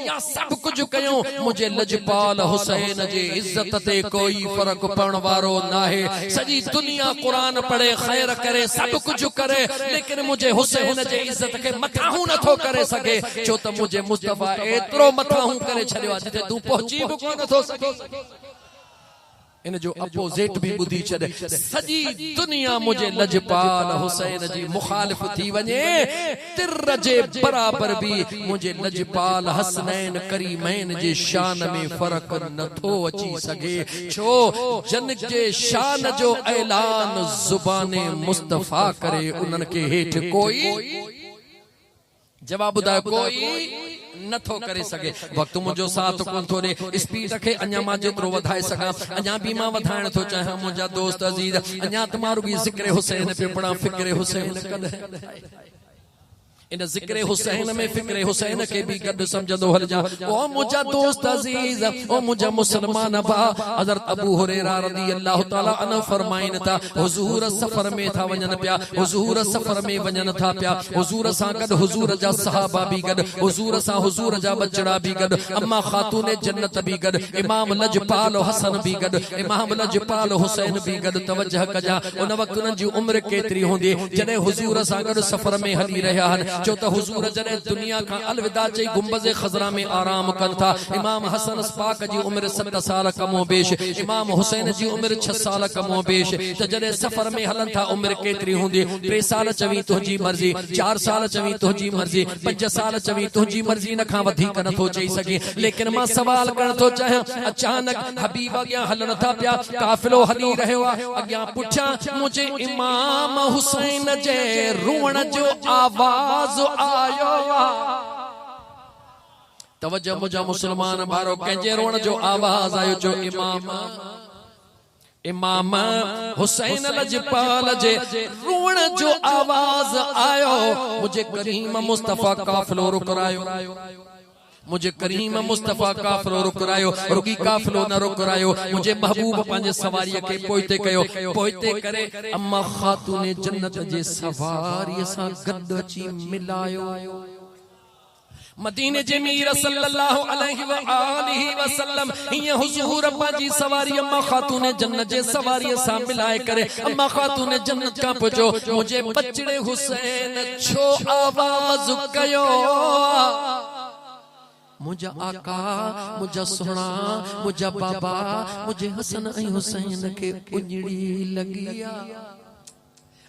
या सब कुछ कयूं मुझे लजपाल हुसैन जी इज्जत ते कोई फर्क पवण वारो नाहे सजी दुनिया कुरान पढ़े खैर करे सब कुछ करे लेकिन मुझे हुसैन जी इज्जत के मथाहू नथो करे सके छो त मुझे मुस्तफा एतरो मथाहू करे छड़ियो जिते तू पहुंची भी कोन नथो सके इन जो अपोजिट भी बुधी छड़े सजी दुनिया मुझे लजपाल हुसैन जी मुखालिफ थी वने तिर जे बराबर भी मुझे लजपाल हसनैन करीमैन जे शान में फर्क नथो अची सके छो जन जे शान जो ऐलान जुबाने मुस्तफा करे उनन के हेठ कोई जवाब बुधायो कोई नथो करे सके वक्त मुझो साथ कोन थोड़े स्पीड के अन्या मां जेतरो वधाए सका अन्या भी मां वधाइण थो चाहा मुझा दोस्त अजीज अन्या तुम्हारो भी जिक्र हुसैन पे पड़ा फिक्र हुसैन कद इन जिक्र हुसैन में फिक्र हुसैन के भी गड समझदो हल जा ओ मुझा दोस्त अजीज ओ मुझा मुसलमान बा हजरत अबू हुरैरा रजी अल्लाह ताला अन्हु फरमाइन था हुजूर सफर में था वजन पिया हुजूर सफर में वजन था पिया हुजूर सा गड हुजूर जा सहाबा भी गड हुजूर सा हुजूर जा बचड़ा भी गड अम्मा खातून जन्नत भी गड इमाम लजपाल हसन भी गड इमाम लजपाल हुसैन भी गड तवज्जह कजा उन वक्त उन जी उम्र केतरी होंदी जने हुजूर सा गड सफर में हली रहा हन जो तो हुजूर जने दुनिया का अलविदा चई गुंबज़ खजरा में आराम कन था इमाम हसन पाक जी उम्र 7 साल कमो बेश इमाम हुसैन जी उम्र 6 साल कमो बेश त जने सफर में हलन था उम्र केतरी होंदी 3 साल चवी तुझी मर्जी 4 साल चवी तुझी मर्जी 5 साल चवी तुझी मर्जी न खा वधिक न थो चई सके लेकिन मां सवाल करण थो चाहे अचानक हबीब अग्या हलन था पिया काफिलो हली रहयो अग्या पुछा मुझे इमाम हुसैन जे रोण जो आवाज आयो तवज्जो मुझा मुसलमान भारो कंजे रोण जो आवाज आयो जो इमाम हुसैन लजपाल जे रोण जो आवाज आयो मुझे करीम मुस्तफा काफिलो रुकरायो मुझे करीम मुस्तफा काफिलो रुकरायो रुकी काफिलो न रुकरायो मुझे महबूब पंहिंजे सवारीअ के पोइते कयो पोइते करे अम्मा खातून जन्नत जे सवारीअ सां गॾु अची मिलायो मदीने जे मीर सल्लल्लाहु अलैहि व आलिहि वसल्लम हिय हुजूर पंहिंजी सवारी अम्मा खातून जन्नत जे सवारीअ सां मिलाए करे अम्मा खातून जन्नत का पुछो मुझे बचड़े हुसैन छो आवाज कयो मुझा आका मुझा सोना मुझा बाबा मुझे हसन ऐं हुसैन के उजड़ी लगिया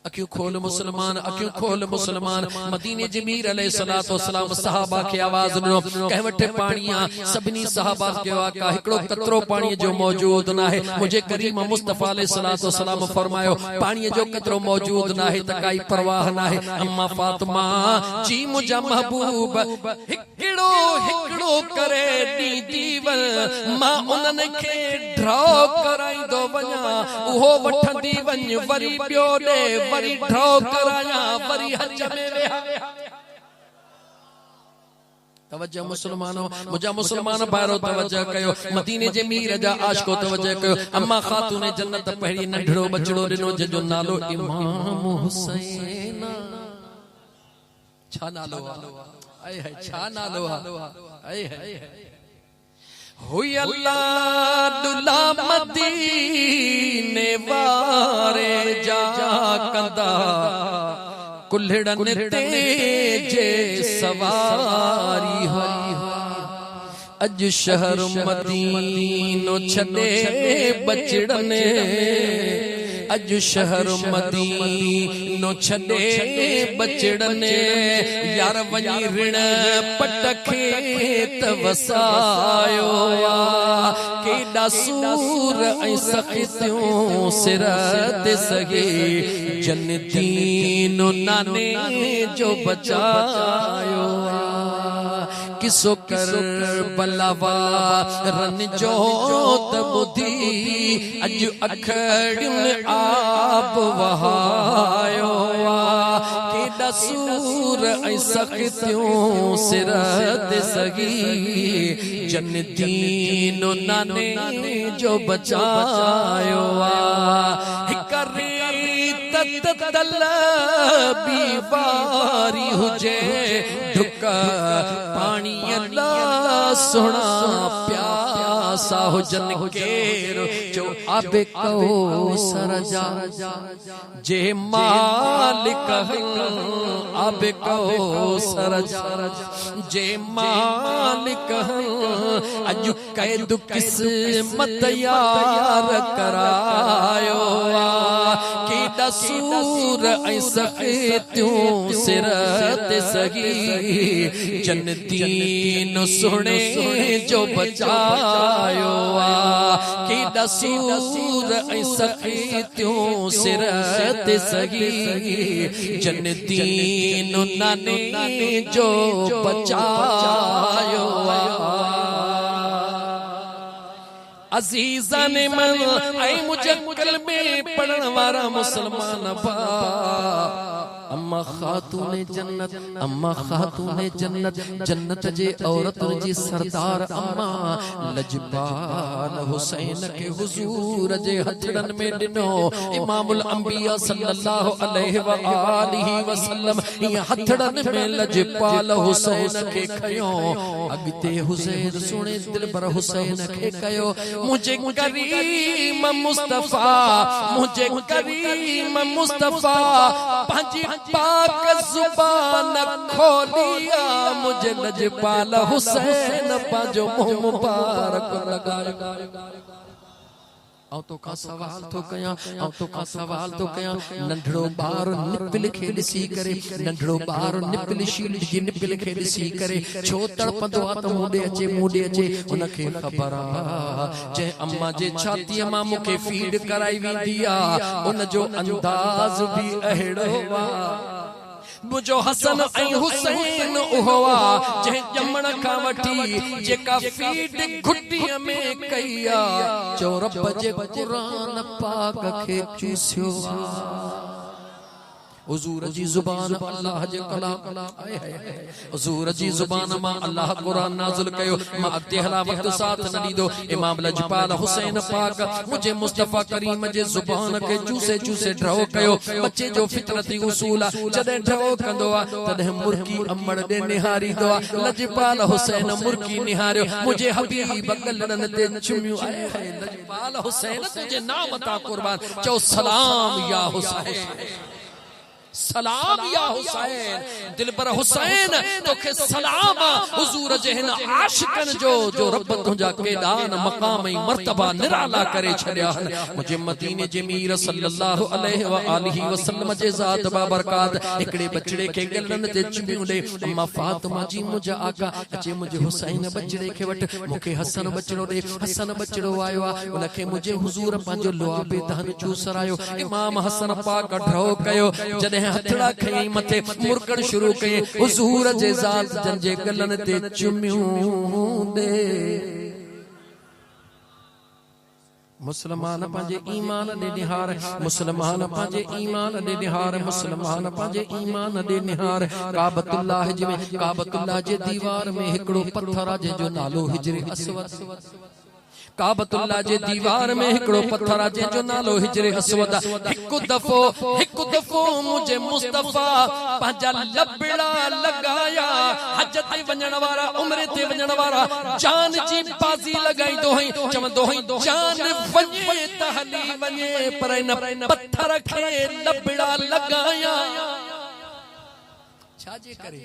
अक्यों खोल मुसलमान अक्यों खोल मुसलमान मदीने जे मीर अलैहिस्सलातु वस्सलाम सहाबा के आवाज नो कह वठे पानिया सबनी सहाबा के आका एकड़ो कतरो पानी जो मौजूद ना है मुझे करीम मुस्तफा अलैहिस्सलातु वस्सलाम फरमायो पानी जो कतरो मौजूद ना है त काई परवाह ना है अम्मा फातिमा जी मुझा महबूब हिकड़ो हिकड़ो करे दी दीवल मां उनन के ड्रॉ कराई दो वना ओहो वठंदी वञ वरी बियो दे वरी ड्रॉ कराया वरी हज में वेहा तवज्जो मुसलमानो मुझा मुसलमान भारो तवज्जो कयो मदीने जे मीर जा आशिको तवज्जो कयो अम्मा खातून जन्नत पहिरी नंढड़ो बचड़ो दिनो जो नालो इमाम हुसैन छा नालो आए है छा नालो आए है हुई अल्लाह दुला मदीने वारे जा कंदा कुल्हड़न ते जे सवारी हो अज शहर मदीनो छड़े बचड़ने अज शहर मदीनो छड़े बचड़ने यार वनी ऋण पटखे वसायो केडा सूर ऐं सखियों सिर ते सगे जन दीनो नाने जो बचायो किसो कर बलावा रन जो तबुधी अज अखड़ियुनि आप वहायो केडा सूर ऐं सखियों सिर ते सगी जन दीनो नाने जो बचायो हिकरी तलबी वारी हुजे ढुक पानी अल्लाह सोना प्यासा हो जन केर जो आबे कौसर जा जे मालिक आबे कौसर जा जे मालिक अज कैद किस्मत यार करायो की दसूर ऐ सखे त्यों सिरत सगी जन्नतीन सुने जो बचायो की दसूर ऐ सखे त्यों सिरत सगी जन्नतीन नाने जो बचायो अजीजा ने मन आई मुझे कलमे पढ़न वारा मुसलमान बा अम्मा खातूने जन्नत अम्मा खातूने जन्नत जन्नत जे औरत जी सरदार अम्मा लजपाल हुसैन के हुजूर जे हथड़न में दिनो इमामुल अंबिया सल्लल्लाहु अलैहि व आलिहि वसल्लम ये हथड़न में लजपाल हुसैन के खयो अगते हुसैन सुने दिल पर हुसैन के कयो मुझे करीम मुस्तफा मुझे करीम मुस्तफा पंजी पाक जुबान खोलिया मुझे लजपाल हुसैन पाजो मुंह मुबारक लगाया औ तो का सवाल तो कया औ तो का सवाल तो कया नंढड़ो बार निपिल खेल सी करे नंढड़ो बार निपिल शील जी निपिल खेल सी करे छो तड़पंदो आ त मुंडे अचे उनखे खबर आ जे अम्मा जे छाती मां मुखे फीड कराई वेंदी आ उन जो अंदाज भी अहिड़ो आ मुझो हसन ऐं हुसैन उहोआ जे जमण का वठी जेका फीड घुटीअ में कईया चो रब जे कुरान पाक खे चूसियो हुजूर जी जुबान अल्लाह जे कलाम हुजूर जी जुबान मां अल्लाह कुरान नाज़िल कयो मां अॻिते हला वक्त साथ न ॾींदो इमाम लजपाल हुसैन पाक मुझे मुस्तफा करीम जे जुबान के चूसे चूसे ड्रो कयो बच्चे जो फितरती उसूल जदे ड्रो कंदो आ तदे मुर्की अमड़ दे निहारींदो आ लजपाल हुसैन मुर्की निहारियो मुझे हबीब गलड़न ते चुमियो लजपाल हुसैन तुझे नाम ता कुर्बान चो सलाम या हुसैन सलाम या हुसैन दिलबर हुसैन तोखे सलाम हुजूर जहन आशिकन जो रब तुंजा केदान मकाम मर्तबा निराला करे छड़िया मुझे मदीने जे मीर सल्लल्लाहु अलैहि व आलिहि वसल्लम जे जात बाबरकात एकड़े बचड़े के गलन ते चुमियोले अम्मा फातिमा जी मुझे आका अचे मुझे हुसैन बचड़े के वट मुखे हसन बचड़ो दे हसन बचड़ो आयो आ उनखे मुझे हुजूर पंजो लोआबे दहन चूसरायो इमाम हसन पाक ढो कयो जदे हथड़ा खई मथे मुरकण शुरू कई हुजूर जे ज़ात जन जे गलन ते चुमियूं दे मुसलमान पंजे ईमान दे निहार मुसलमान पंजे ईमान दे निहार मुसलमान पंजे ईमान दे निहार काबतुल्लाह जिवे काबतुल्लाह जे दीवार में हिकड़ो पत्थर आ जो नालो हिजरे अस्वद काबतुल्लाह जे दीवार में हिकड़ो पत्थर आ जो नालो हिजरे अस्वद हिकु दफो मुझे मुस्तफा पंजा लबड़ा लगाया हज ते वञण वारा उम्रे ते वञण वारा जान जी बाजी लगाई दोहई चवंदो हई जान वञे त हली वञे पर इन पत्थर खे लबड़ा लगाया छाजे करे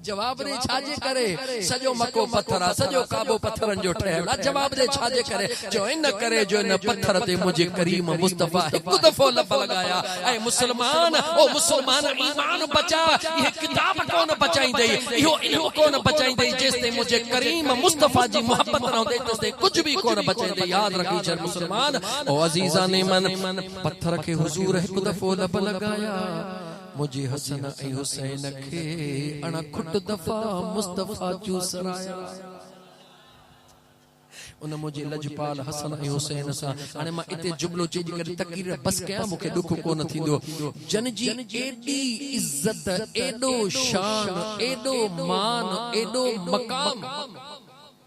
जवाब दे छाजे करे सजो मको पत्थर सजो काबो पत्थरन जो ठहरा जवाब दे छाजे करे जो इन करे जो इन पत्थर ते मुझे करीम मुस्तफा एक दफो लब लगाया ए मुसलमान ओ मुसलमान ईमान बचा ये किताब कोन बचाई दे यो इल्म कोन बचाई दे जेस्ते मुझे करीम मुस्तफा जी मोहब्बत न दे तेस्ते कुछ भी कोन बचाई दे याद रखी चल मुसलमान ओ अजीजा ने मन पत्थर के हुजूर एक दफो लब लगाया मुझे हसन ऐ हुसैन खे अणखुट दफा मुस्तफा चूसराया उन मुझे लजपाल हसन ऐ हुसैन सा हाने मां इते जुमलो चेंज करे तकरीर बस कया मुखे दुख कोन थींदो जन जी एडी इज्जत एडो शान एडो मान एडो मकाम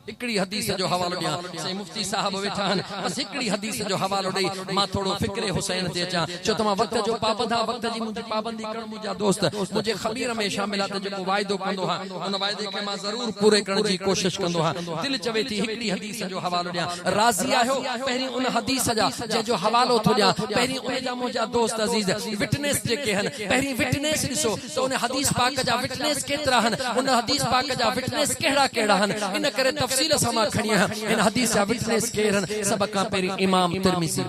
हिकड़ी हदीस जो हवालो दिया सही मुफ्ती साहब वेठा हन बस हिकड़ी हदीस जो हवालो दई मां थोड़ो फिक्रे हुसैन ते अचा चो तमा वक्त जो पाबंदा वक्त जी मुझे पाबंदी करण मुझा दोस्त मुझे खबीर में शामिल है जो वायदो कंदो हा उन वायदे के मां जरूर पूरे करण जी कोशिश कंदो हा दिल चवे थी हिकड़ी हदीस जो हवालो दिया राजी आयो पहरी उन हदीस जा जे जो हवालो थो दिया पहरी उन जा मुझा दोस्त अजीज विटनेस जे के हन पहरी विटनेस दिसो तो उन हदीस पाक जा विटनेस केतरा हन उन हदीस पाक जा विटनेस केड़ा केड़ा हन इन करे तफसील समा खणी इन हदीस जा विटनेस केरन सब का पेरी इमाम तिरमिजी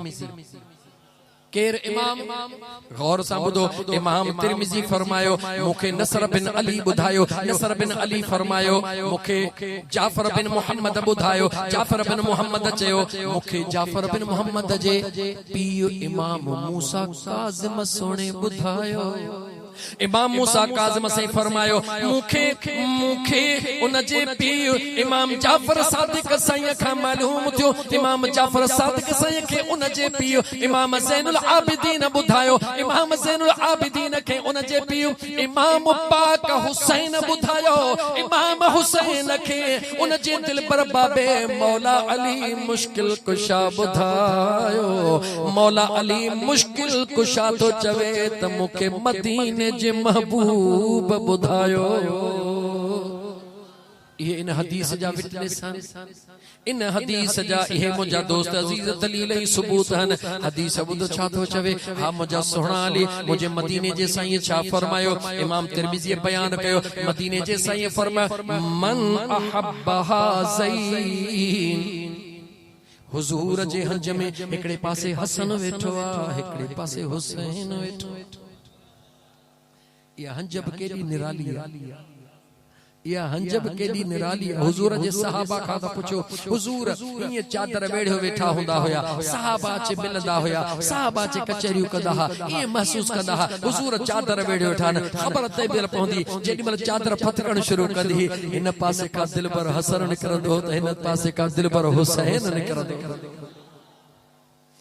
केर इमाम गौर सां ॿुधो इमाम तिरमिजी फरमायो मूंखे नसर बिन अली ॿुधायो नसर बिन अली फरमायो मूंखे जाफर बिन मोहम्मद ॿुधायो जाफर बिन मोहम्मद चयो मूंखे जाफर बिन मोहम्मद जे पीउ इमाम मूसा काज़िम सोणे ॿुधायो इमाम मूसा काज़िम से फरमायो मुखे मुखे उन जे पीउ इमाम जाफर सादिक सैय का मालूम थियो इमाम जाफर सादिक सैय के उन जे पीउ इमाम ज़ैनुल आबिदीन बुधायो इमाम ज़ैनुल आबिदीन के उन जे पीउ इमाम पाक हुसैन बुधायो इमाम हुसैन के उन जे दिलबर बाबे मौला अली मुश्किल कुशा बुधायो मौला अली मुश्किल कुशा तो चवे त मुखे मदीने जे महबूब बुधायो ये इन हदीस जा विटनेस इन हदीस जा ये मुझा दोस्त अजीज दलील ही सबूत हन हदीस बुध छा तो चवे हा मुझा सोहणा अली मुझे मदीने जे साईं छा फरमायो इमाम तिरमिजी बयान कयो मदीने जे साईं फरमायो मन अहब्बहा ज़ैन हुजूर जे हंज में एकड़े पासे हसन वेठो आ एकड़े पासे हुसैन वेठो या हंजब केडी निराली या हंजब केडी निराली हुजूर जे सहाबा का पुछो हुजूर ये चादर वेढ़ो वेठा हुंदा होया सहाबा चे मिलदा होया सहाबा चे कचरियूं कंदा हा ये महसूस कंदा हा हुजूर चादर वेढ़ो वेठा न खबर ते बिल पहुंदी जेडी मल चादर फतकण शुरू कंदी इन पासे का दिल पर हसन निकरंदो त इन पासे का दिल पर हुसैन निकरंदो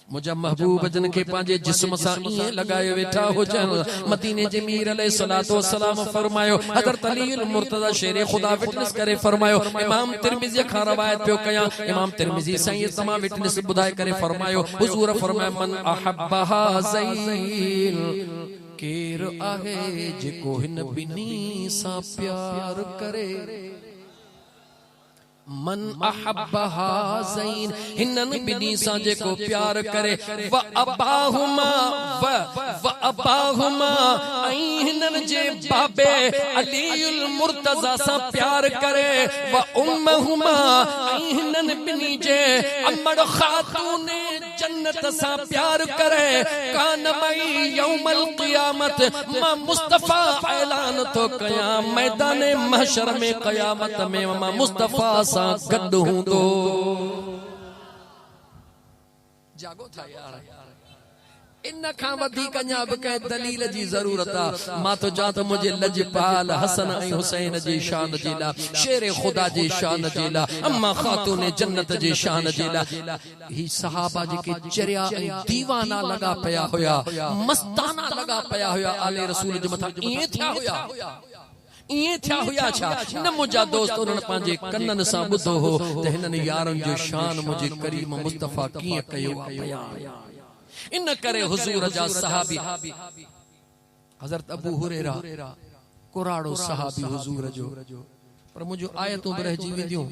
मुझा महबूब जन के पांजे जिस्म सा इए लगाए वेठा हो जन मदीने जे मीर अलैहिस्सलातु वस्सलाम फरमायो हजरत अली अल मुर्तजा शेर खुदा विटनेस करे फरमायो इमाम तिरमिजी का रवायत पियो कया इमाम तिरमिजी सही तमाम विटनेस बुधाए करे फरमायो हुजूर फरमाया मन अहब्बहा ज़ैन केर आहे जेको हिन बिनी सा प्यार करे मन अहब्बहा ज़ैन हिनन बिनी सा जेको प्यार करे व अबाहुमा ऐं हिनन जे बाबे अलीउल मुर्तजा सा प्यार करे व उम्महुमा ऐं हिनन बिनी जे अमड़ खातून जन्नत सा प्यार करे कान मई यौमल क़ियामत मां मुस्तफा ऐलान तो कया मैदान महशर में क़यामत में मां मुस्तफा सा गड हूंदो जागो था यार इन खां वधीक अञा बि कंहिं दलील जी ज़रूरत आहे मां तो जा त मुंहिंजे लजपाल हसन ऐं हुसैन जी शान जे लाइ शेर ख़ुदा जी शान जे लाइ अम्मा ख़ातून जन्नत जी शान जे लाइ ही सहाबा जेके चरिया ऐं दीवाना लॻा पिया हुया मस्ताना लॻा पिया हुया आले रसूल जे मथां ईअं थिया हुया इए थिया हुया छा न मुझा दोस्त उन्हनि पंहिंजे कन्ननि सां ॿुधो हो त हिननि यारनि जो शान मुंहिंजे करीम मुस्तफ़ा कीअं कयो आहे इन करे हुजूर जा सहाबी हज़रत अबू हुरैरा कुराड़ो सहाबी हुजूर जो पर मुझो आयतूं बि रहिजी वेंदियूं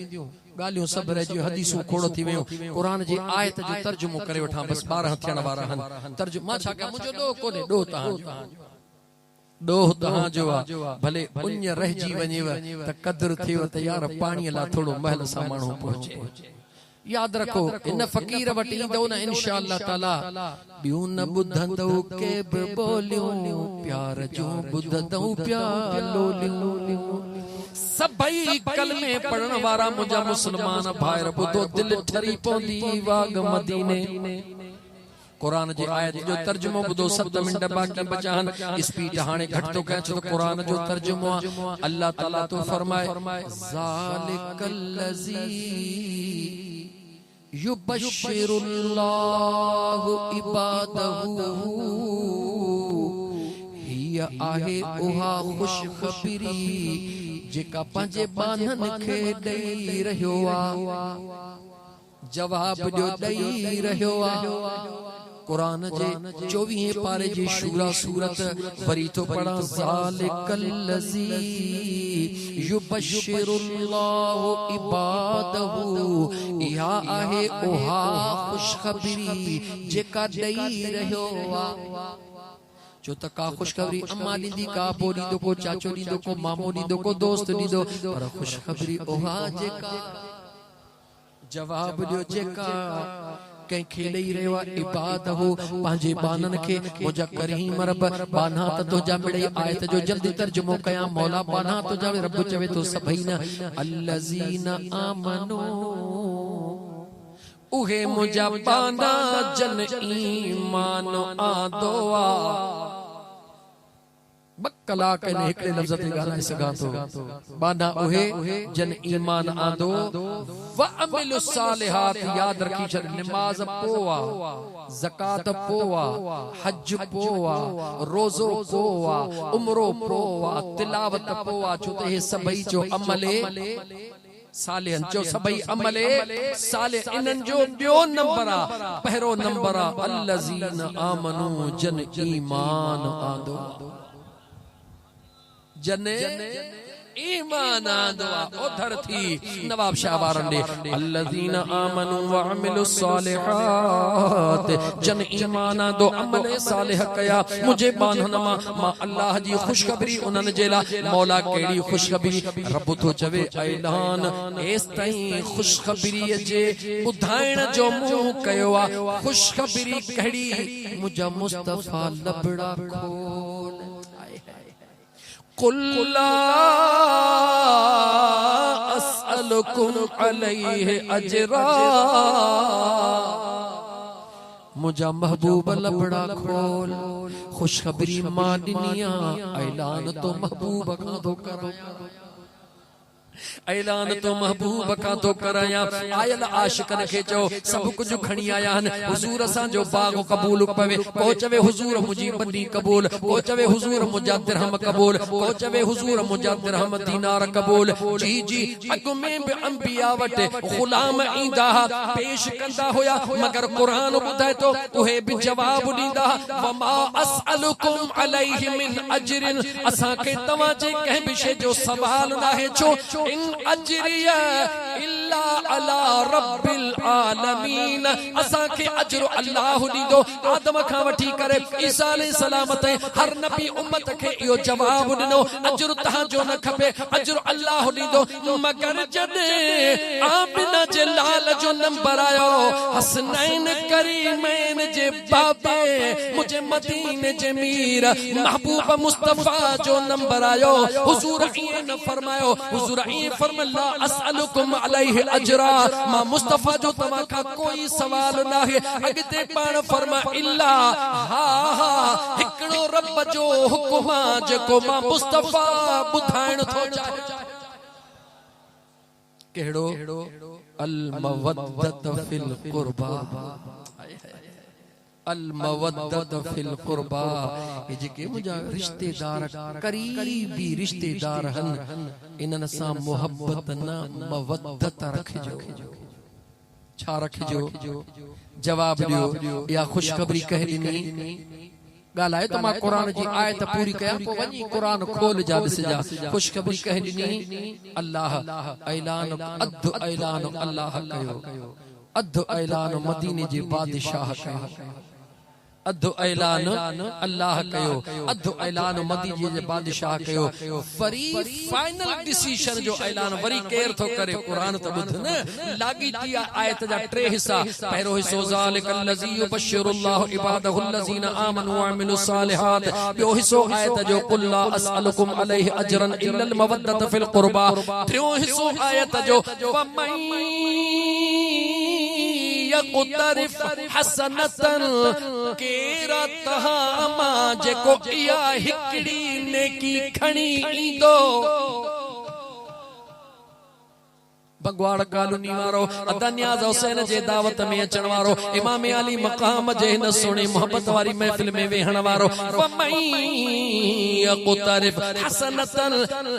ॻाल्हियूं सभु रहिजी हदीसूं खोड़ो थी वियूं क़ुरान जी आयत जो तर्जुमो करे वठां बस 12 थियण वारा हन तर्जुमो मां छा कयां मुंहिंजो ॾोह कोन्हे ॾोह तव्हांजो ॾोह तव्हांजो आहे भले उञ रहिजी वञेव त क़दुरु थिएव त यार पाणीअ लाइ थोरो महल सां माण्हू पहुचे याद रखो इन फकीर वटि ईंदो न इंशाअल्लाह ताला ॿियूं न ॿुधंदो के बि ॿोलियूं प्यार जूं ॿुधंदो प्यार लोलियूं सभई कलमे पढ़ण वारा मुंहिंजा मुस्लमान भाइर ॿुधो दिलि ठरी पवंदी वाग मदीने कुरान जी आयत जो तर्जुमो ॿुधो 7 मिंट बाकी बचा हन स्पीड हाणे घटि थो कयां छो त कुरान जो तर्जुमो आहे अल्लाह ताला तो फरमाए ज़ालिकल लज़ी युबश्शिरुल्लाहु इबादहू हिय आहे उहा खुशखबरी जेका पंहिंजे बानन खे ॾेई रहियो आ जवाब जो ॾेई रहियो आ कुरान जे 24 पारे जी शूरा सूरत वरी तो पढ़ा ज़ालिकल लज़ी युबश्शिरुल्लाहु इबादहु इहा आहे ओहा खुशखबरी जेका ॾेई रहियो आ जो त का खुशखबरी अम्मा ॾींदी का पो ॾींदो को चाचो ॾींदो को मामो ॾींदो को दोस्त ॾींदो पर खुशखबरी ओहा जेका जवाब ॾियो जेका कंहिंखे ॾेई रहियो आहे इबादहु पंहिंजे बानन खे मुंहिंजा करीम रब बाना त तुंहिंजा मिड़ई आयत जो जल्दी तर्जुमो कयां मौला बाना तुंहिंजा रब चवे थो सभई न अल्लज़ीन आमनू उहे मुंहिंजा बाना जन ईमान आंदो आ कलाक ने हिकड़े लफ्ज़ ते ॻाल्हाए सघां थो बाना उहे जन ईमान आंदो व अमिलु सालिहात याद रखी छॾ नमाज पोआ ज़कात पोआ हज पोआ रोज़ो पोआ उमरो पोआ तिलावत पोआ छो त हे सभई जो अमले सालिहन जो सभई अमले साले इनन जो ॿियो नंबर आ पहिरो नंबर आ अल्लज़ीन आमनू जन ईमान आंदो जने ईमान आंदो ओ धरती नवाब शाह वारन ने अल्लज़ीन आमनू व अमिलु सालिहात जन ईमान आंदो अमल सालिह कया मुझे बानन मां अल्लाह जी खुशखबरी उनन जेला मौला केड़ी खुशखबरी रब तो चवे ऐलान एस ताईं खुशखबरी जे बुधाइण जो मुंह कयो आ खुशखबरी केड़ी मुझा मुस्तफा लबड़ा खोल कुल ला अस्अलुकुम अलैहि अजरा मुझा महबूब लबड़ा खोल खुशखबरी मां ॾिनिया ऐलान तो महबूब खां थो कराया ऐलान तो महबूब का तो कराया आयल आशिकन खे चो सब कुछ खणी आया हन हुजूर असां जो बाग कबूल पवे को चवे हुजूर मुजी बनी कबूल को चवे हुजूर मुजा दिरहम कबूल को चवे हुजूर मुजा दिरहम दीनार कबूल जी जी अग में भी अंबिया वटे गुलाम ईंदा पेश कंदा होया मगर कुरान बुधाए तो उहे भी जवाब ॾींदा वमा अस्अलुकुम अलैहि मिन अजरिन असां के तवा जे कह भी शे जो सवाल ना है छो इन अजरिया इल्ला अला रब्बिल आलमीन असां के अजर अल्लाह ॾींदो आदम खां वठी करे ईसा अलैहि सलाम ताईं हर नबी उम्मत खे इहो जवाब ॾिनो अजर तहां जो न खपे अजर अल्लाह ॾींदो मगर जॾहिं आमिना जे लाल जो नंबर आयो हसनैन करीमैन जे बाबे मुझे मदीने जे मीर महबूब मुस्तफा जो नंबर आयो हुजूर ईअं न फरमायो हुजूर फरमल्ला अस्अलुकुम अलैहि अजरा मां मुस्तफा जो तवा का कोई सवाल ना है अगते पाण फरमा इल्ला हा हा हिकड़ो रब जो हुक्म जेको मां मुस्तफा बुधाइण थो चाहे केड़ो अल मवद्दत फिल कुर्बा अल मवद्दत फिल कुर्बा ये जेके मुझा रिश्तेदार करीबी रिश्तेदार हन इनन सा मोहब्बत न मवद्दत रखजो छा रखजो जवाब दियो या खुशखबरी कह ॾिनी ॻाल्हाए तो मां कुरान जी आयत पूरी कया पो वञी कुरान खोल जा ॾिसजा खुशखबरी कह ॾिनी अल्लाह ऐलान अध ऐलान अल्लाह कयो अध ऐलान मदीने जे बादशाह कयो अध ऐलान अल्लाह कयो अध ऐलान मदीने जे बादशाह कयो वरी फाइनल डिसीजन जो ऐलान वरी केर थो करे कुरान तो बुध न लागी थी आयत जा टे हिस्सा पहिरो हिस्सो ज़ालिकल लज़ी युबश्शिरुल्लाहु इबादहु अल्लज़ीना आमनू व अमिलुस सालिहात ॿियो हिस्सो आयत जो कुल ला अस्अलुकुम अलैहि अजरन इल्लल मवद्दत फिल कुर्बा टियों हिस्सो आयत जो यक़तरिफ हसनतन केरा तहामा जेको इया हिकड़ी नेकी खणी ईंदो भगवाड़ कॉलोनी वारो अदा नियाज़ हुसैन जे दावत में अचण वारो इमाम अली मकाम जे न सुणी मोहब्बत वारी महफिल में वेहण वारो वमई यक़तरिफ हसनतन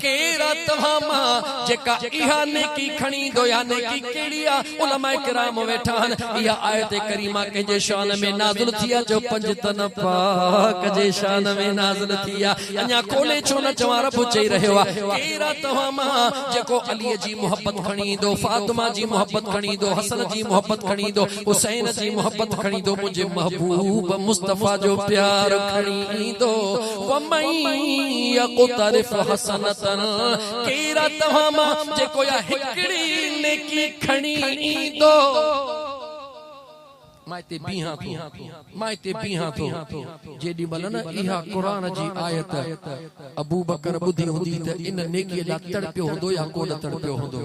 केरा तमामा जेका इहा नेकी खणी दो या नेकी केड़िया उलमा किराम वेठान इहा आयत करीमा के जे शान में नाज़िल थिया जो पंज तन पाक जे शान में नाज़िल थिया अञा खोले छो न चवा रब चई रहियो आ केरा तमामा जेको अली जी मोहब्बत खणी दो फातिमा जी मोहब्बत खणी दो हसन जी मोहब्बत खणी दो हुसैन जी मोहब्बत खणी दो मुझे महबूब मुस्तफा जो प्यार खणी दो वमई यक़तरिफ हसनतन केरा तमामा जेको या हिकड़ी नेकी खणी दो माइते बीहा तो जेडी मल न इहा कुरान जी आयत अबू बकर बुधी हुंदी त इन नेकी ला तड़पियो होंदो या कोन तड़पियो होंदो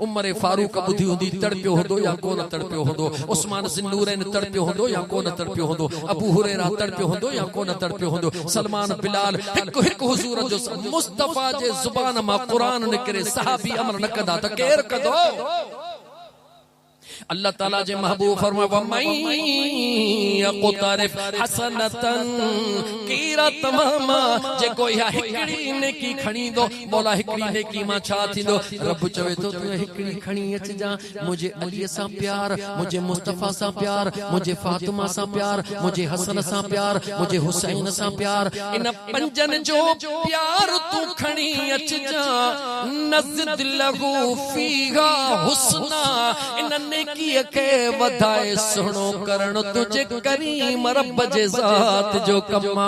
उमर फारूक बुधी हुंदी तड़पियो होंदो या कोन तड़पियो होंदो उस्मान ज़िन्नूरैन तड़पियो होंदो या कोन तड़पियो होंदो अबू हुरैरा तड़पियो होंदो या कोन तड़पियो होंदो सलमान बिलाल हिक हिक हुजूर जो मुस्तफा जे जुबान मा कुरान निकरे सहाबी अमल न कंदा त केर कंदो अल्लाह ताला जे महबूब फरमाए वमई यक़तरिफ हसनतन केरा तमामा जेको या हिकड़ी नेकी खणी दो मौला हिकड़ी नेकी मा छा थींदो रब चवे तो तू हिकड़ी खणी अच जा मुझे अली सा प्यार मुझे मुस्तफा सा प्यार मुझे फातिमा सा प्यार मुझे हसन सा प्यार मुझे हुसैन सा प्यार इन पंजन जो प्यार तू खणी अच जा नज़द लहू फीहा हुस्ना इन नेकी के वधाए सुनो करण तुझे करीम रब जे ज़ात जो कमा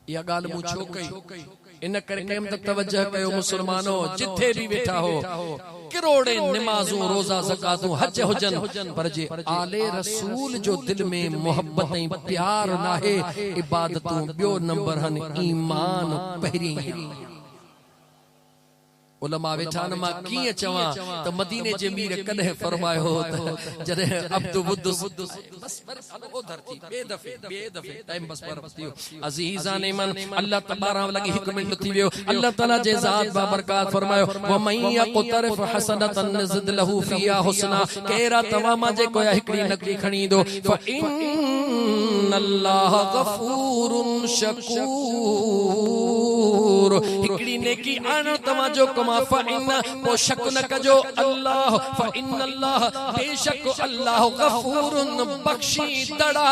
या गाल मु छो कई इन करे केम तक तवज्जो कयो मुसलमानो जिथे भी वेठा हो करोड़े नमाजों रोजा ज़कातों हज हुजन पर जे आले रसूल जो दिल में मोहब्बत ऐं प्यार नाहे इबादतों बियो नंबर हन ईमान पहिरी उलमा वेठान मा कीअं चवां त मदीने जे मीर कॾहिं फरमायो हो त जॾहिं अब्दु बुद्ध बस ओ धरती बे दफ़े टाइम बस पर थियो अज़ीज़ान ईमान अल्लाह तबारक लगी हिक मिनट थी वियो अल्लाह ताला जे ज़ात बा बरकात फरमायो व मई यक़तरिफ हसनतन नज़द लहू फिया हुस्ना केरा तमामा जे कोया हिकड़ी नकली खणी दो फ इन्नल्लाह गफूरुन शकूर हिकड़ी नेकी आन तमा जो कमा फ़इन्न पो शक न कजो अल्लाह फ़इन्नल्लाह बेशक अल्लाह गफूरुन बख्शी दड़ा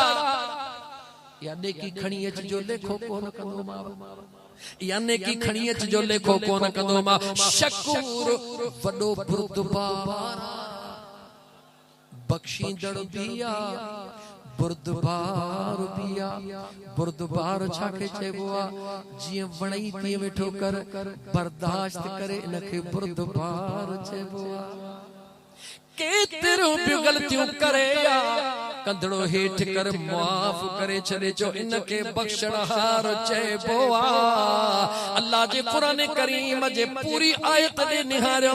या नेकी खणी अच जो लेखो कोन कंदो मा या नेकी खणी अच जो लेखो कोन कंदो मा शकूर वडो बुरदबार बख्शी दड़ बिया बुरदबार बिया बुरदबार छाके चइबो आ जिए वणई तीअं वेठो कर बर्दाश्त करे इनखे बुरदबार चइबो आ केतिरो भी गलतियों करे या कंधड़ो हेठ कर माफ करे छड़े जो इनके बख्शणहार चइबो आ अल्लाह जे कुरान करीम जे पूरी आयत दे निहारो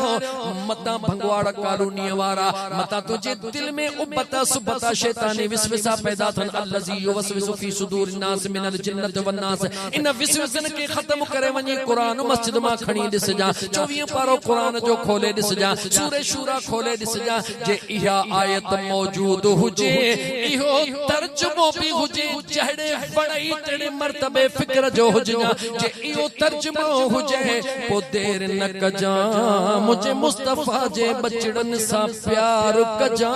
मता भंगवाड़ कॉलोनी वारा मता तुझे दिल में उबता सुबता शैतानी विसवसा पैदा थन अल्लज़ी युवस्विसु फी सुदूर नास मिनल जिन्नत वन नास इन विसवसन के खत्म करे वनी कुरान मस्जिद मा खणी दिस जा 24 पारो कुरान जो खोले दिस जा सूरह शूरा खोले दिस जा जे इहा आयत मौजूद हुजे इहो तर्जुमो भी हुजे जहड़े बड़ई तेरे मर्तबे फिक्र जो हुजे जे इहो तर्जुमो हुजे पो देर न कजा मुझे मुस्तफा जे बचड़न सा प्यार कजा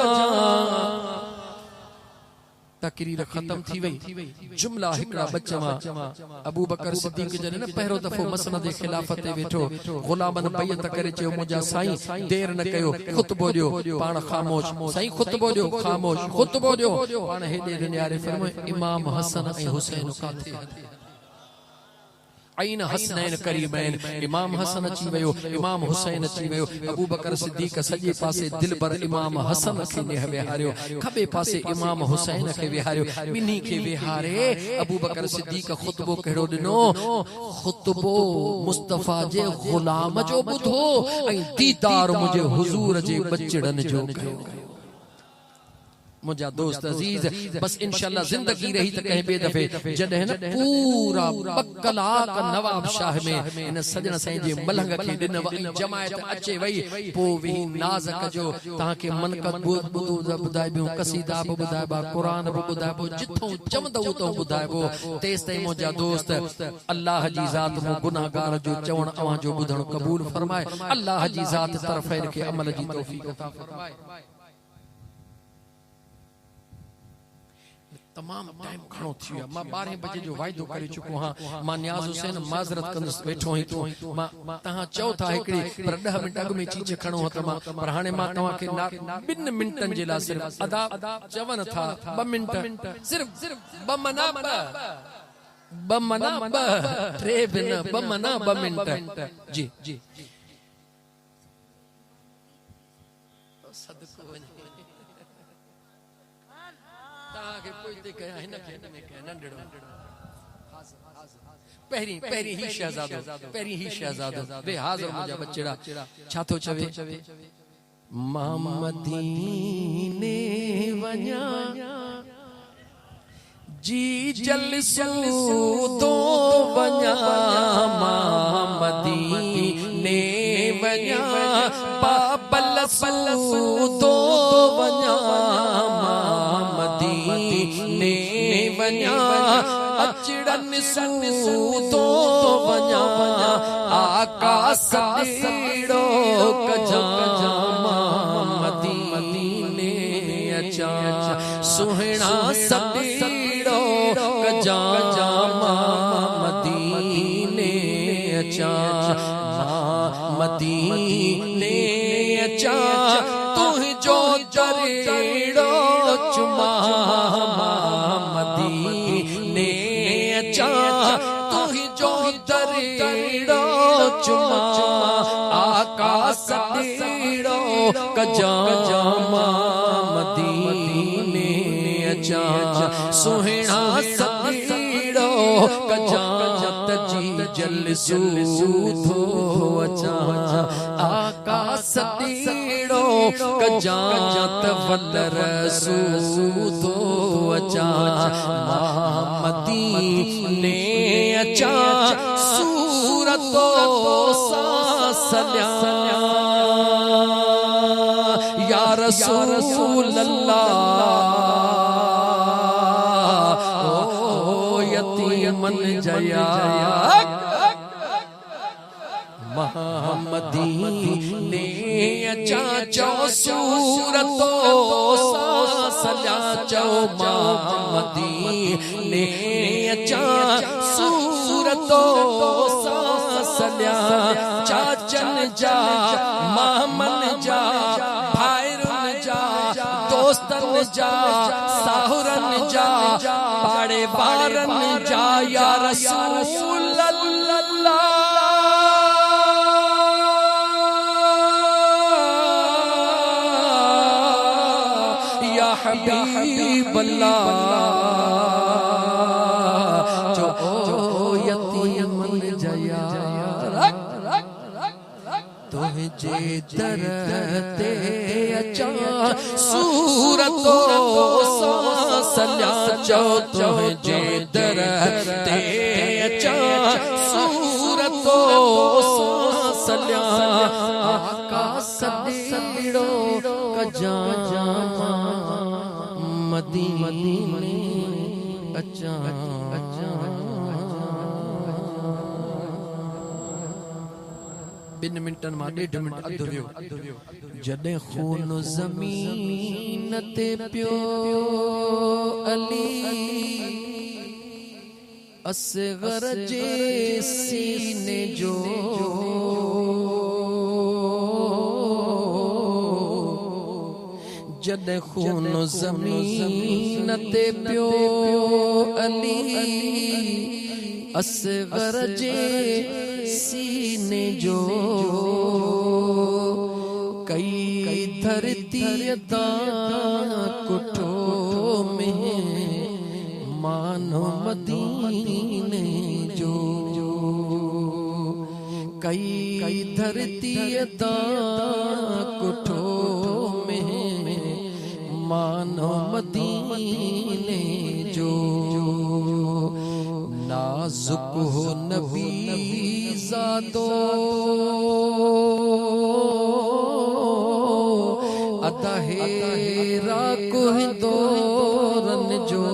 तकरीर खत्म थी वई जुमला हिकड़ा बचवा अबू बकर सिद्दीक जने न पहिरो दफो मसनद खिलाफत ते वेठो गुलामन बैत करे चयो मुजा साईं देर न कयो खुतबो दियो पाण खामोश साईं खुतबो दियो खामोश खुतबो दियो पाण हेडे नियारे फरमाए इमाम हसन ऐं हुसैन काथे आइन हसनैन करीमैन इमाम हसन अची वयो इमाम हुसैन अची वयो अबू बकर सिद्दीक सजे पासे दिलबर इमाम हसन खे विहारियो खबे पासे इमाम हुसैन खे विहारियो बिन्ही खे विहारे अबू बकर सिद्दीक खुतबो कहिड़ो ॾिनो खुतबो मुस्तफा जे गुलाम जो ॿुधो ऐं दीदार मुंहिंजे हुजूर जे बचड़न जो कयो मुझा दोस्त अजीज बस इंशाल्लाह जिंदगी रही त कहीं बे दफे जडे न पूरा बकला का नवाब शाह में इन सजन साईं जे मलंग के दिन वई जमायत अचे वई पो वी नाज़ कजो ताके मन का बुधाए बियो कसीदा बि बुधाए बा कुरान बि बुधाए बो जिथों चवंदो तो बुधाए बो तेस ताईं मुझा दोस्त अल्लाह जी जात मो गुनाहगार जो चवण अवां जो बुधण कबूल फरमाए अल्लाह जी जात तरफ इनके अमल जी तौफीक अता फरमाए तमाम टाइम खणो थी वियो मां 12 बजे जो वाइदो करे चुको हां मां नियाज़ हुसैन माज़रत कंदस बैठो ही तो मां तहां चओ था एकड़ी पर 10 मिनट अग में चीज खणो त मां पर हाने मां तवा के 2 मिनटन जे ला सिर्फ अदा चवन था 2 मिनट सिर्फ 2 मना 2 मना 3 बिन 2 मना 2 मिनट जी जी सदको के कोई ते कया हिन के नंढड़ो पहिरी पहिरी ही शहजादो वे हाज़िर मुजा बच्चड़ा छा तो चवे मदीने वञा जी जलसू तो वञा मदीने वञा बाबल सू तो वञा ने वञा अचड़न सू तो वञा आका सड़ो कजा मदीने अचा सुहिणा सड़ो कजा मदीने अचा मदीने अचा तुझो जरेड़ो चुमा मदीने अचा तुझो दरेड़ो चुमा आका सड़ो कजा मदीने अचा सुहिणा सड़ो कजा तजी जलसू थो अचा आका सड़ो कजा वलर सूतो अचा मदीने अचा सूरतो सल्या या रसूल अल्लाह ओ यतीमन जया मदीने अचा चो सूरतो सल्या चो मदीने अचा सूरतो सल्या चाचन जा मामन जा भाइरन जा दोस्तन जा साहुरन जा पाड़े बारन जा या रसूल अल्लाह हबीब अल्लाह जो यतीमन जया तुझे दर ते अचा सूरतो सल्या जो तुझे दर ते अचा सूरतो सल्या आका सड़ो कजा मदीने अचा बिन मिनटन मां 1.5 मिनट अधु वियो जॾहिं खून ज़मीन ते पियो अली असगर जे सीने जो जॾहिं खून ज़मीन ते पियो अली असगर जे सीने जो कई धरती दा कुठो में मानो मदीने जो कई धरती दा कुठो में मानो मदीने जो नाजुक हो नबी ज़ादो अता हेरा को हिंदोरन जो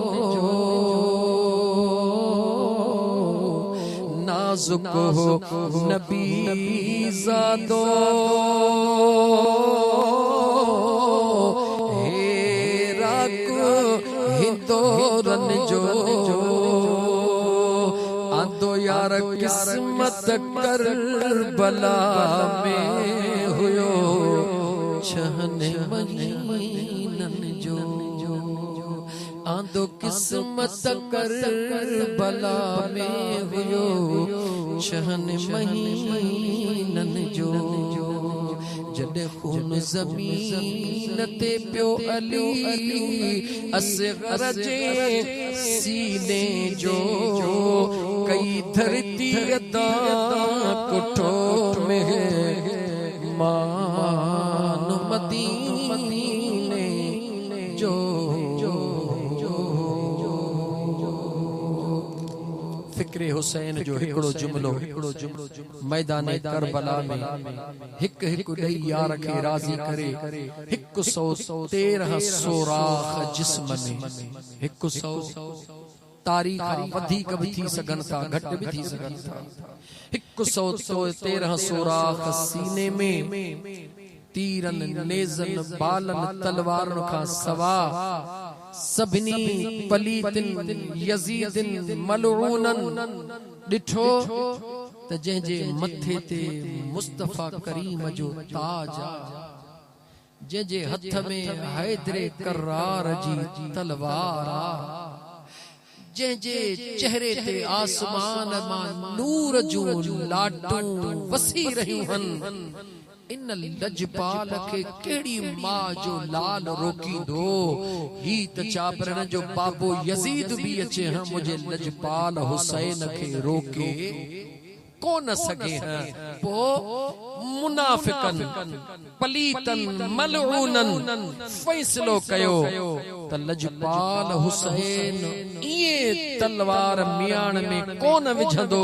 नाजुक हो नबी ज़ादो हेरा को हिंदोरन जो आंदो यार किस्मत कर बला में हुयो छहने महीनन जो आंदो किस्मत कर बला में हुयो छहने महीनन जो जॾहिं खून ज़मीन ते पियो अली असग़र जे सीने जो कई धरती दा कुठो में मान मदीने जो फिक्रे हुसैन जो हिकड़ो जुमलो मैदान करबला में हिक हिक ॾेई यार खे राज़ी करे 113 सोराख़ जिस्म में 100 तारीख़ वधीक भी थी सघन था घट भी थी सघन था 113 सोराख़ सीने में तीरन नेज़न बालन तलवारन का सवा सभिनी पलीतिन यजीदिन मलऊनन डिठो त जंहिंजे मथे ते मुस्तफ़ा करीम जो ताज जंहिंजे हथ में हैदरे करार जी तलवार जंहिंजे चेहरे ते आसमान मां नूर जूं लाटूं वसी रहियूं हन इन लजपाल के केड़ी मां जो लाल रोकी दो ही त चापरन जो बाबो यजीद भी अचे हां मुझे लजपाल हुसैन के रोके कोन सके हैं पो मुनाफिकन पलीतन मलऊनन फैसलो कयो त लजपाल हुसैन ये तलवार मियाण में कोन विझंदो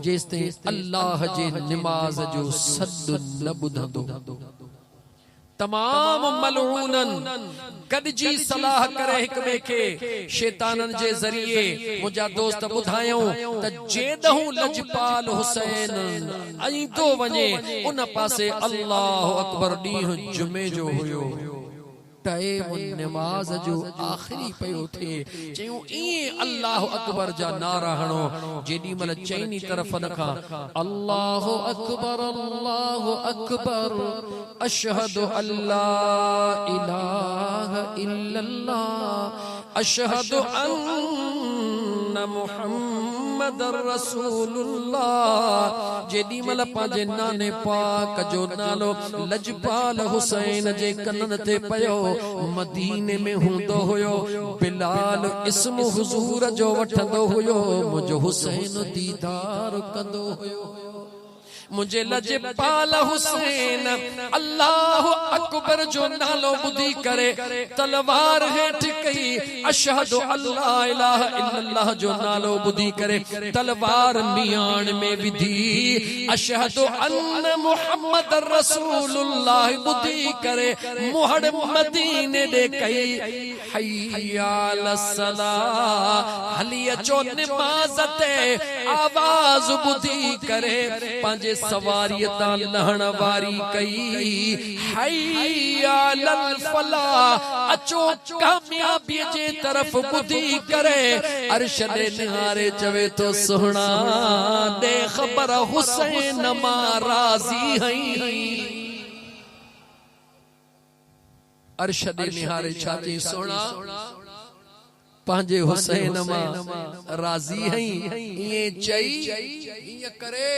जेसते अल्लाह जे निमाज जो सद न बुधंदो तमाम मलऊनन गॾजी सलाह करे हिक ॿिए खे शैतानन जे ज़रिए मुंहिंजा दोस्त ॿुधायूं त जेदहूं लजपाल हुसैन अईंदो वञे उन पासे अल्लाह अकबर ॾींहुं जुमे जो हुयो टाइम नमाज जो आखिरी पयो थे चयूं ई अल्लाह अकबर जा नारा हणो जेडी मल चैनी तरफ नखा अल्लाह अकबर अशहदु अल्ला इलाहा इल्लल्लाह अशहदु अन्ना मुहम्मदर रसूलुल्लाह जेडी मल पांजे नाने पाक जो नालो लजपाल हुसैन जे कनन ते पयो मदीने में हुंदो हुयो बिलाल इस्म हुजूर जो वठंदो हुयो मुझो हुसैन दीदार कंदो हुयो मुझे लजपाल हुसैन अल्लाह अकबर जो नालो बुधी करे तलवार हेठ कई अशहदु अल्ला इलाहा इल्लल्लाह जो नालो बुधी करे तलवार मियान में विधी अशहदु अन्न मुहम्मदर रसूलुल्लाह बुधी करे मुहड़ मदीने दे कई हय्या अलस्सलाह हली अचो नमाज ते आवाज बुधी करे पांजे सवारियता लहण वारी कई हय्या अलल फलाह अचो कामयाबी जे तरफ बुधी करे अर्श दे निहारे चवे तो सुहणा दे खबर हुसैन मा राजी हई अर्श दे निहारे छाती सुहणा पांजे हुसैन मा राजी हई ये चई ये करे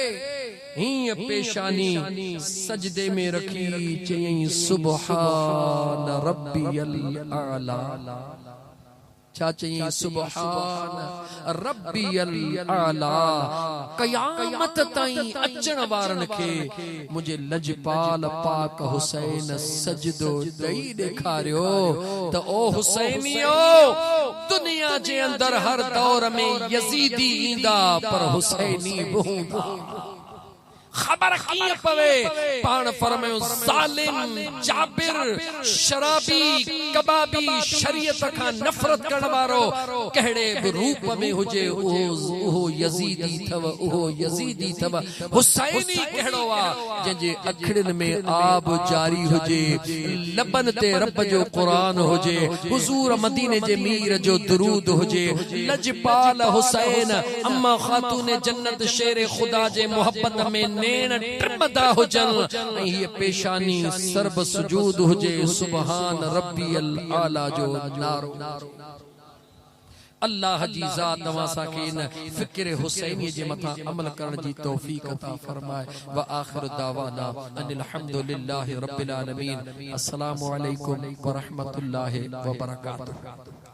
ही पेशानी सजदे में रखी चई सुभान रब्बियल आला छा चई सुभान रब्बियल आला क़यामत ताईं अचण वारन खे मुझे लजपाल पाक हुसैन सजदो ॾेई ॾेखारियो त ओ हुसैनियो दुनिया जे अंदर हर दौर में यजीदी ईंदा पर हुसैनी बहूंदा खबर कीअं पवे पाण फरमायो ज़ालिम जाबिर शराबी कबाबी शरीयत खां नफ़रत करण वारो कहिड़े बि रूप में हुजे उहो यजीदी थव उहो यजीदी थव हुसैनी कहिड़ो आहे जंहिंजे अखिड़ियुनि में आब जारी हुजे लबन ते रब जो क़ुरान हुजे हुज़ूर मदीने जे मीर जो दुरूद हुजे लजपाल हुसैन अम्मा ख़ातून जन्नत शेर खुदा जे मोहब्बत में नेण टिमदा हुजन ऐं हीअ पेशानी सर्ब सुजूद हुजे सुभान रब्बियल आला जो नारो अल्लाह जी ज़ात तव्हां सां इन फ़िक्र हुसैनी जे मथां अमल करण जी तौफ़ीक़ अता फरमाए व आखिर दावाना अनिल हम्दुलिल्लाहि रब्बिल आलमीन अस्सलामु अलैकुम व रहमतुल्लाहि व बरकातुहू।